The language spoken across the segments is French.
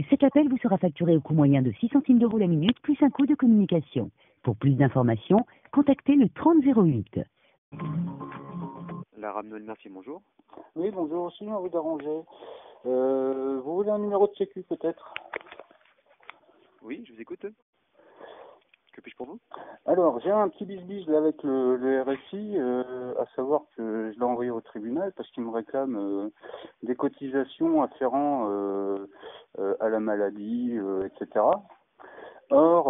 Cet appel vous sera facturé au coût moyen de 6 centimes d'euros la minute, plus un coût de communication. Pour plus d'informations, contactez le 3008. La rame Noël, merci, bonjour. Oui, bonjour, si vous déranger. Vous voulez un numéro de sécu peut-être? Oui, je vous écoute. Que puis-je pour vous? Alors, j'ai un petit bisbis là avec le RSI, à savoir que je l'ai envoyé au tribunal parce qu'il me réclame des cotisations afférentes à la maladie, etc. Or,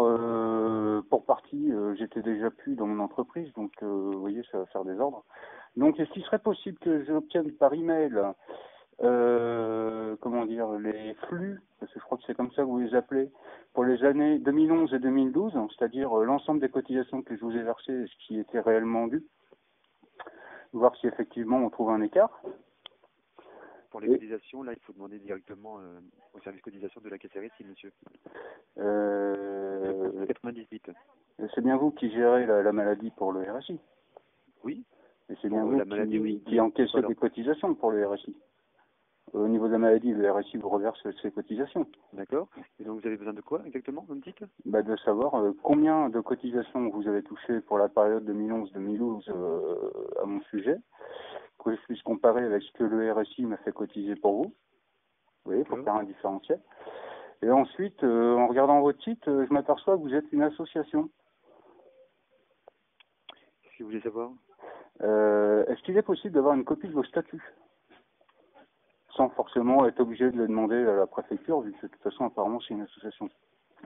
pour partie, j'étais déjà plus dans mon entreprise, donc vous voyez, ça va faire des ordres. Donc, est-ce qu'il serait possible que j'obtienne par email, comment dire, les flux, parce que je crois que c'est comme ça que vous les appelez, pour les années 2011 et 2012, c'est-à-dire l'ensemble des cotisations que je vous ai versées et ce qui était réellement dû, voir si effectivement on trouve un écart. Pour les cotisations, là, il faut demander directement au service cotisation de la caisse RSI, monsieur. 98. C'est bien vous qui gérez la maladie pour le RSI? Oui. Et c'est bien vous la maladie, qui encaissez des cotisations pour le RSI? Au niveau de la maladie, le RSI vous reverse ses cotisations. D'accord. Et donc vous avez besoin de quoi exactement, vous me dites? De savoir combien de cotisations vous avez touché pour la période 2011-2012 à mon sujet, que je puisse comparer avec ce que le RSI m'a fait cotiser pour vous. Vous voyez, pour faire un différentiel. Et ensuite, en regardant votre site, je m'aperçois que vous êtes une association. Qu'est-ce que vous voulez savoir? Est-ce qu'il est possible d'avoir une copie de vos statuts sans forcément être obligé de le demander à la préfecture, vu que de toute façon, apparemment, c'est une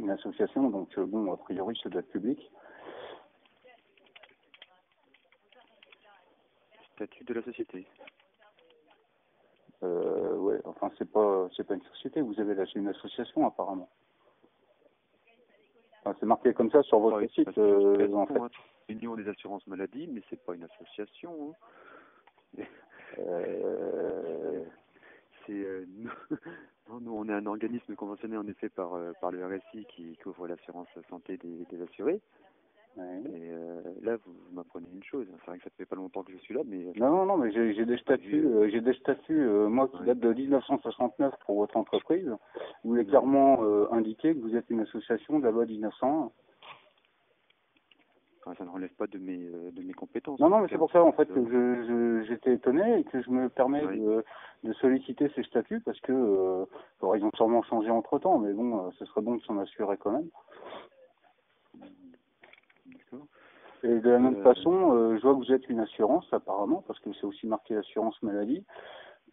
association. Donc bon, a priori, ça doit être public. Statut de la société. Ouais, enfin, c'est pas une société, vous avez là, c'est une association, apparemment. Enfin, c'est marqué comme ça sur votre site, en fait. Union des assurances maladie, mais c'est pas une association. Hein. Non, nous, on est un organisme conventionné en effet par le RSI qui couvre l'assurance santé des assurés. Ouais. Et là, vous m'apprenez une chose. C'est vrai que ça fait pas longtemps que je suis là, mais non, mais j'ai des statuts, moi qui datent de 1969 pour votre entreprise. Vous voulez clairement indiquer que vous êtes une association de la loi 1901. Ça ne relève pas de mes compétences. Non, mais c'est pour ça en fait que j'étais étonné et que je me permets de solliciter ces statuts parce que ils ont sûrement changé entre temps, mais bon, ce serait bon de s'en assurer quand même. D'accord. Et de la même façon, je vois que vous êtes une assurance apparemment, parce que c'est aussi marqué assurance maladie.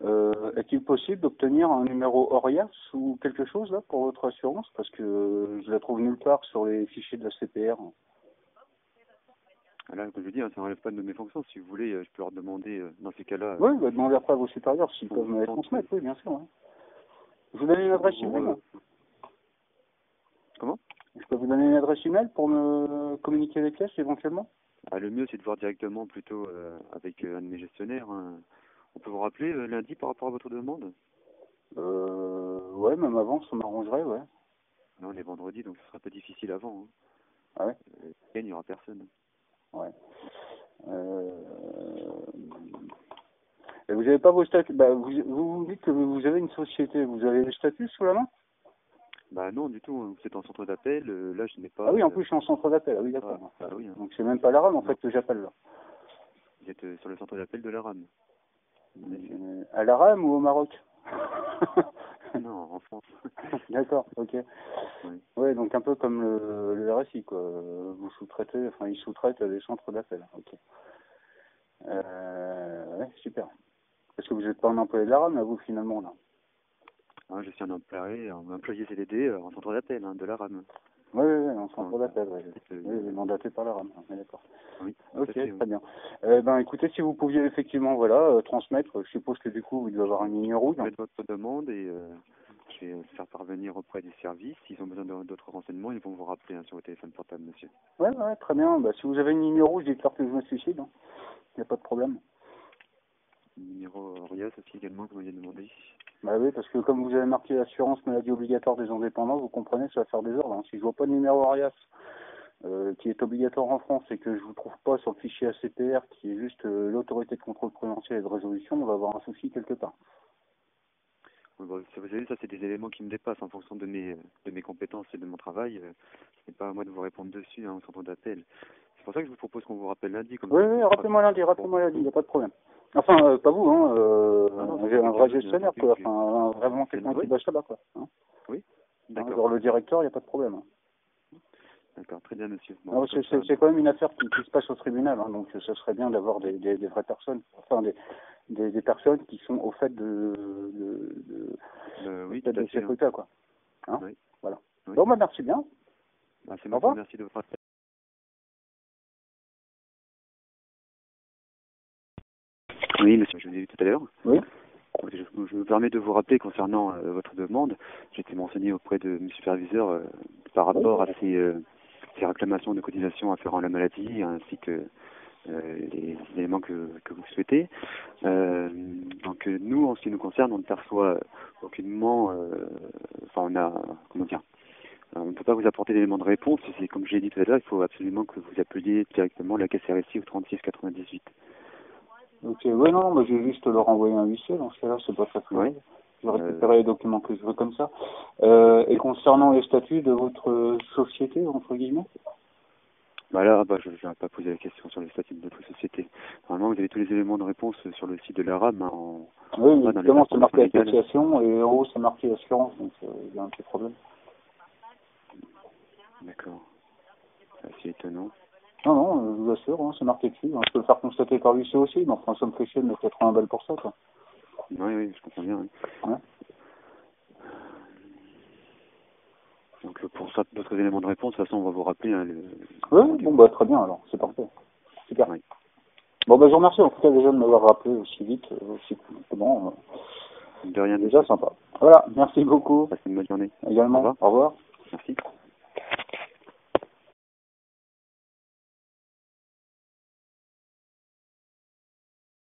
Est-il possible d'obtenir un numéro ORIAS ou quelque chose là pour votre assurance? Parce que je la trouve nulle part sur les fichiers de la CPR. Là, comme je dis, ça ne relève pas de mes fonctions. Si vous voulez, je peux leur demander dans ces cas-là. Oui, demander après à vos supérieurs s'ils peuvent me les transmettre, oui, bien sûr. Ouais. Je vous donne une adresse email. Comment? Je peux vous donner une adresse email pour me communiquer les pièces éventuellement? Le mieux, c'est de voir directement plutôt avec un de mes gestionnaires. Hein. On peut vous rappeler lundi par rapport à votre demande? Ouais, même avant, ça m'arrangerait, ouais. Là, on est vendredi, donc ce sera un peu difficile avant. Hein. Ah ouais? Il n'y aura personne. Ouais. Et vous n'avez pas vos statuts? Vous dites que vous avez une société. Vous avez les statuts sous la main? Non, du tout. Vous êtes en centre d'appel. Là, je n'ai pas... Ah oui, en plus, je suis en centre d'appel. Ah oui, d'accord. Oui, hein. Donc, c'est même pas la rame, en fait, que j'appelle là. Vous êtes sur le centre d'appel de la rame. À la rame ou au Maroc? Non, en France. D'accord, ok. Oui. Ouais, donc un peu comme le RSI, quoi. Vous sous-traitez, ils sous-traitent à des centres d'appel. Ok. Ouais, super. Parce que vous n'êtes pas un employé de la rame, là, vous, finalement, là. Je suis un employé CDD en centre d'appel de la rame. Oui, en centre d'appel, oui, mandaté par la rame, d'accord. Oui. Ok, très bien. Écoutez, si vous pouviez effectivement, transmettre, je suppose que du coup, il doit y avoir un numéro. Je vais mettre votre demande et je vais faire parvenir auprès des services. S'ils ont besoin d'autres renseignements, ils vont vous rappeler sur votre téléphone portable, monsieur. Ouais, très bien. Si vous avez un numéro, je déclare que je me suicide. Il n'y a pas de problème. Numéro RIAS aussi également, que vous m'avez demandé. Oui, parce que comme vous avez marqué assurance maladie obligatoire des indépendants, vous comprenez, ça va faire des ordres. Si je vois pas de numéro RIAS qui est obligatoire en France et que je vous trouve pas sur le fichier ACPR qui est juste l'autorité de contrôle prudentiel et de résolution, on va avoir un souci quelque part. Bon, vous savez, ça c'est des éléments qui me dépassent en fonction de mes compétences et de mon travail. Ce n'est pas à moi de vous répondre dessus au centre d'appel. C'est pour ça que je vous propose qu'on vous rappelle lundi. Comme Oui, ça, oui, rappelez-moi lundi, il n'y a pas de problème. Enfin, pas vous, hein, j'ai un vrai gestionnaire, quoi. Enfin, vraiment quelqu'un qui bosse là-bas, quoi. Hein. Oui, d'accord. Genre le directeur, il n'y a pas de problème. Hein. D'accord, très bien, monsieur. Bon, c'est quand même une affaire qui se passe au tribunal, hein, donc ce serait bien d'avoir des vraies personnes, enfin des personnes qui sont au fait de oui, ces trucs-là, quoi. Hein, oui. Voilà. Oui. Bon, bah, merci bien. Bah, c'est moi qui vous remercie de votre appel. Oui, monsieur, je vous ai vu tout à l'heure. Oui. Je me permets de vous rappeler concernant votre demande. J'ai été mentionné auprès de mes superviseurs par rapport à ces réclamations de cotisation afférentes à la maladie, ainsi que les éléments que vous souhaitez. Donc nous, en ce qui nous concerne, on ne perçoit aucunement, on ne peut pas vous apporter d'éléments de réponse. C'est comme j'ai dit tout à l'heure, il faut absolument que vous appeliez directement la caisse RSI au 36 98. Ok, ouais, non, mais je vais juste leur envoyer un huissier, dans ce cas-là, c'est pas très grave. Ouais. Je vais récupérer les documents que je veux comme ça. Et concernant les statuts de votre société, entre guillemets? Je ne vais pas poser la question sur les statuts de notre société. Normalement, vous avez tous les éléments de réponse sur le site de l'ARAM. Oui, évidemment, c'est marqué association, et en haut, c'est marqué assurance, donc il y a un petit problème. D'accord. C'est assez étonnant. Non, je vous assure, hein, c'est marqué dessus. Hein. Je peux le faire constater par l'huissier aussi, mais enfin, ça me fait chier de mettre 80 balles pour ça, quoi. Oui, je comprends bien. Oui. Ouais. Donc, pour ça, d'autres éléments de réponse, de toute façon, on va vous rappeler. Hein, oui, bon, bah, très bien, alors, c'est parfait. Super. Oui. Bon, bah, je vous remercie, en tout cas, déjà, de m'avoir rappelé aussi vite, aussi bon. De rien. Déjà, sympa. Voilà, merci beaucoup. Passez une bonne journée. Également. Au revoir. Merci.